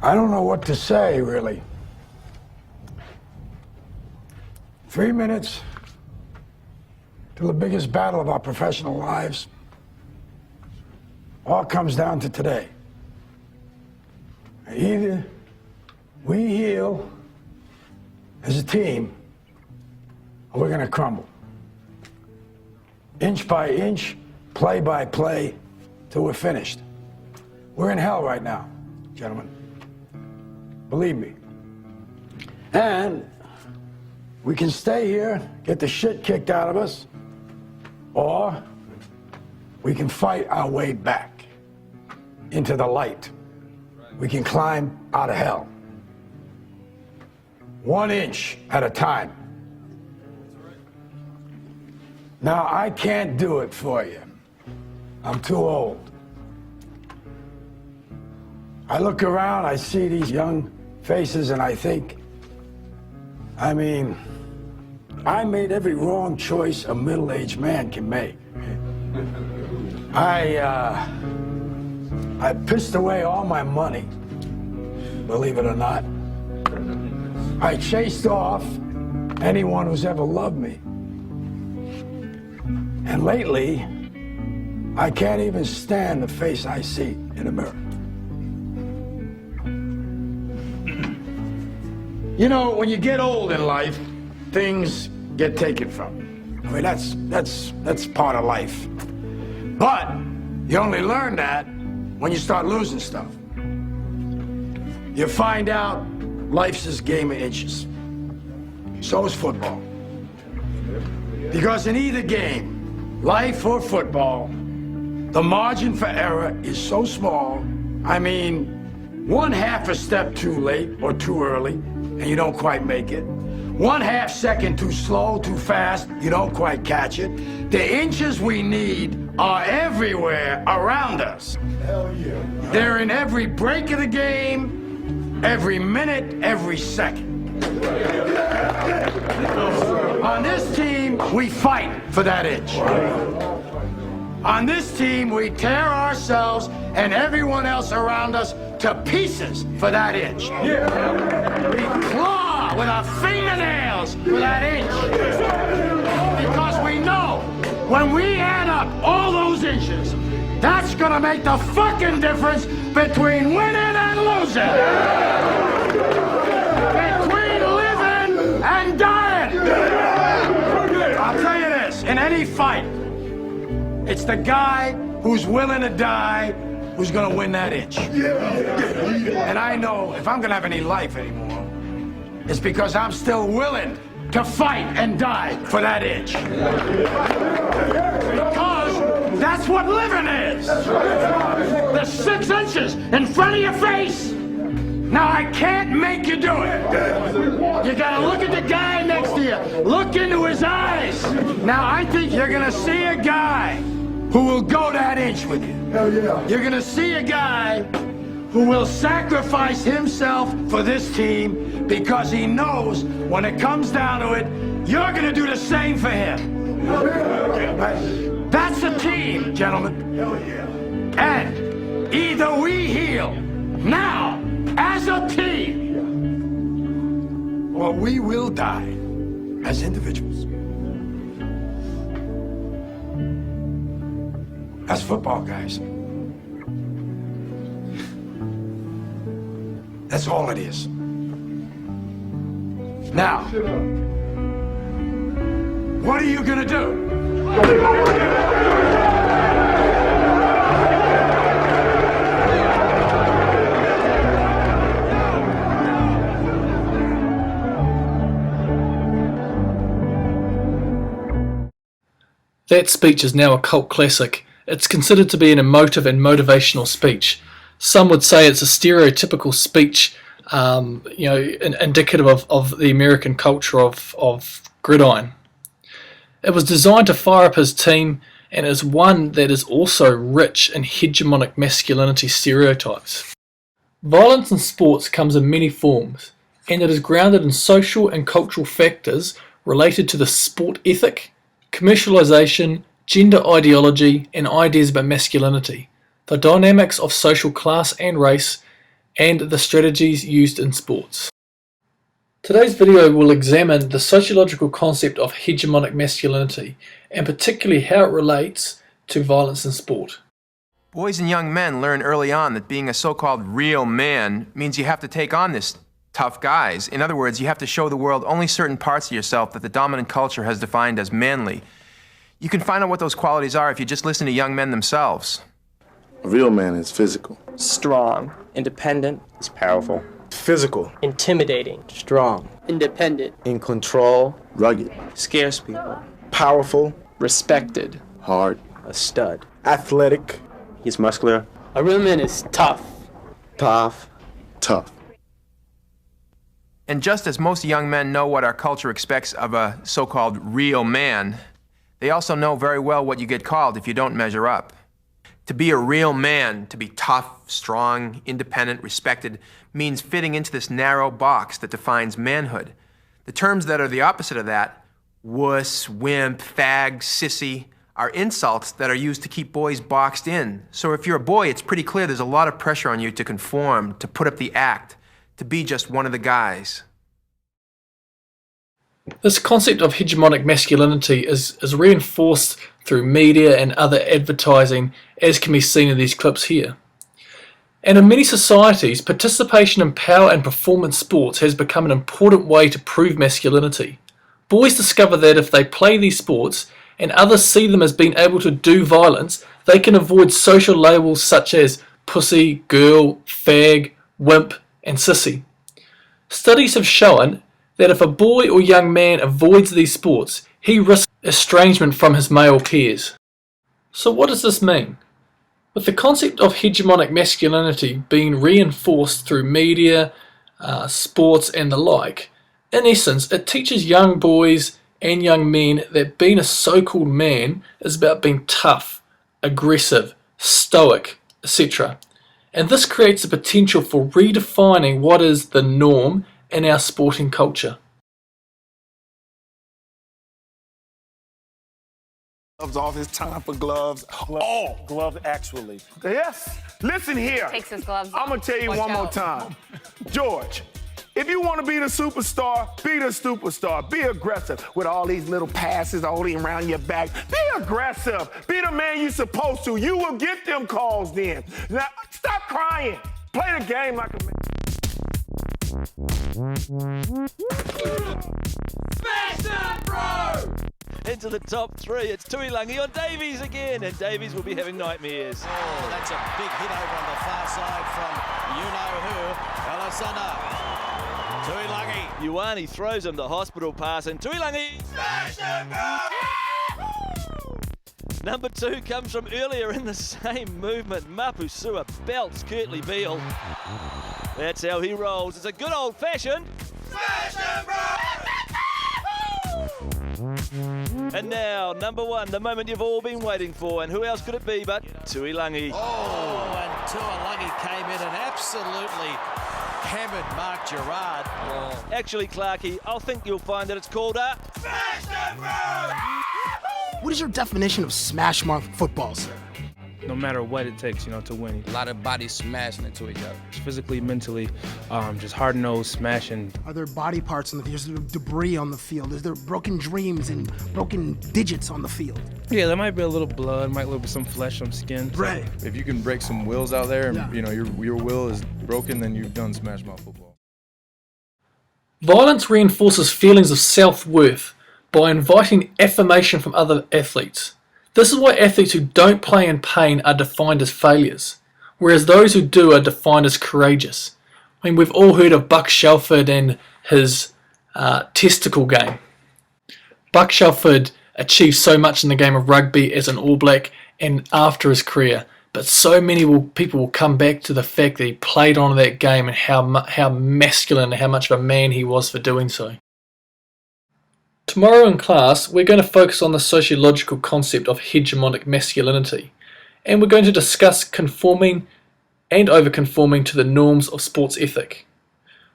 I don't know what to say, really. 3 minutes to the biggest battle of our professional lives. All comes down to today. Either we heal as a team, or we're going to crumble. Inch by inch, play by play, till we're finished. We're in hell right now, gentlemen. Believe me. And we can stay here, get the shit kicked out of us, or we can fight our way back into the light. We can climb out of hell. 1 inch at a time. Now, I can't do it for you. I'm too old. I look around, I see these young faces, and I think, I mean, I made every wrong choice a middle-aged man can make. I pissed away all my money, believe it or not. I chased off anyone who's ever loved me. And lately, I can't even stand the face I see in the mirror. You know, when you get old in life, things get taken from you. I mean, that's part of life. But you only learn that when you start losing stuff. You find out life's this game of inches. So is football. Because in either game, life or football, the margin for error is so small. I mean, 1/2 a step too late or too early, and you don't quite make it. 1/2 second too slow, too fast, you don't quite catch it. The inches we need are everywhere around us. Hell yeah. They're in every break of the game, every minute, every second. On this team, we fight for that inch. On this team, we tear ourselves and everyone else around us to pieces for that inch. We claw with our fingernails for that inch. Because we know when we add up all those inches, that's gonna make the fucking difference between winning and losing. Between living and dying. I'll tell you this, in any fight, it's the guy who's willing to die who's gonna win that inch. And I know if I'm gonna have any life anymore, it's because I'm still willing to fight and die for that inch. Because that's what living is. The 6 inches in front of your face. Now, I can't make you do it. You gotta look at the guy next to you. Look into his eyes. Now, I think you're gonna see a guy who will go that inch with you. Hell yeah. You're gonna see a guy who will sacrifice himself for this team because he knows when it comes down to it, you're gonna do the same for him. That's a team, gentlemen. Hell yeah. And either we heal now as a team, or we will die as individuals. That's football, guys. That's all it is. Now, what are you gonna do? That speech is now a cult classic. It's considered to be an emotive and motivational speech. Some would say it's a stereotypical speech, indicative of the American culture of gridiron. It was designed to fire up his team, and is one that is also rich in hegemonic masculinity stereotypes. Violence in sports comes in many forms, and it is grounded in social and cultural factors related to the sport ethic, commercialization, gender ideology, and ideas about masculinity, the dynamics of social class and race, and the strategies used in sports. Today's video will examine the sociological concept of hegemonic masculinity, and particularly how it relates to violence in sport. Boys and young men learn early on that being a so-called real man means you have to take on this tough guys. In other words, you have to show the world only certain parts of yourself that the dominant culture has defined as manly. You can find out what those qualities are if you just listen to young men themselves. A real man is physical. Strong. Independent. He's powerful. Physical. Intimidating. Strong. Independent. In control. Rugged. Scares people. Powerful. Respected. Hard. A stud. Athletic. He's muscular. A real man is tough. Tough. Tough. And just as most young men know what our culture expects of a so-called real man, they also know very well what you get called if you don't measure up. To be a real man, to be tough, strong, independent, respected, means fitting into this narrow box that defines manhood. The terms that are the opposite of that, wuss, wimp, fag, sissy, are insults that are used to keep boys boxed in. So if you're a boy, it's pretty clear there's a lot of pressure on you to conform, to put up the act, to be just one of the guys. This concept of hegemonic masculinity is reinforced through media and other advertising, as can be seen in these clips here. And in many societies, participation in power and performance sports has become an important way to prove masculinity. Boys discover that if they play these sports and others see them as being able to do violence, they can avoid social labels such as pussy, girl, fag, wimp, and sissy. Studies have shown that if a boy or young man avoids these sports, he risks estrangement from his male peers. So what does this mean? With the concept of hegemonic masculinity being reinforced through media, sports and the like, in essence it teaches young boys and young men that being a so-called man is about being tough, aggressive, stoic, etc. And this creates the potential for redefining what is the norm in our sporting culture. Gloves off, it's time for gloves. Oh, Gloves, actually. yes. Listen here. Takes his gloves I'm gonna off. tell you Watch one more out. time. George, if you want to be the superstar, be the superstar. Be aggressive with all these little passes holding around your back. Be aggressive. Be the man you're supposed to. You will get them calls then. Now, stop crying. Play the game like a man. Into the top three, it's Tuilangi on Davies again, and Davies will be having nightmares. Oh, that's a big hit over on the far side from you-know-who, Alasana. Tuilangi. Ioane throws him the hospital pass, and Tuilangi... Number two comes from earlier in the same movement. Mapusua belts Kurtley Beale. That's how he rolls. It's a good old-fashioned... And now, number one, the moment you've all been waiting for, and who else could it be but Tuilangi? Oh, and Tuilangi came in and absolutely hammered Mark Gerard. Oh. Actually, Clarkie, I think you'll find that it's called a... What is your definition of smash mouth football, sir? No matter what it takes, to win. A lot of bodies smashing into each other. Physically, mentally, just hard-nosed, smashing. Are there body parts on the field? Is there debris on the field? Is there broken dreams and broken digits on the field? Yeah, there might be a little blood, might be some flesh, some skin. Right. If you can break some wills out there, and your will is broken, then you've done smash mouth football. Violence reinforces feelings of self-worth by inviting affirmation from other athletes. This is why athletes who don't play in pain are defined as failures, whereas those who do are defined as courageous. I mean, we've all heard of Buck Shelford and his testicle game. Buck Shelford achieved so much in the game of rugby as an All Black and after his career, but so many people will come back to the fact that he played on that game and how masculine and how much of a man he was for doing so. Tomorrow in class, we're going to focus on the sociological concept of hegemonic masculinity, and we're going to discuss conforming and overconforming to the norms of sports ethic.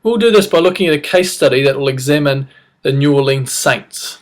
We'll do this by looking at a case study that will examine the New Orleans Saints.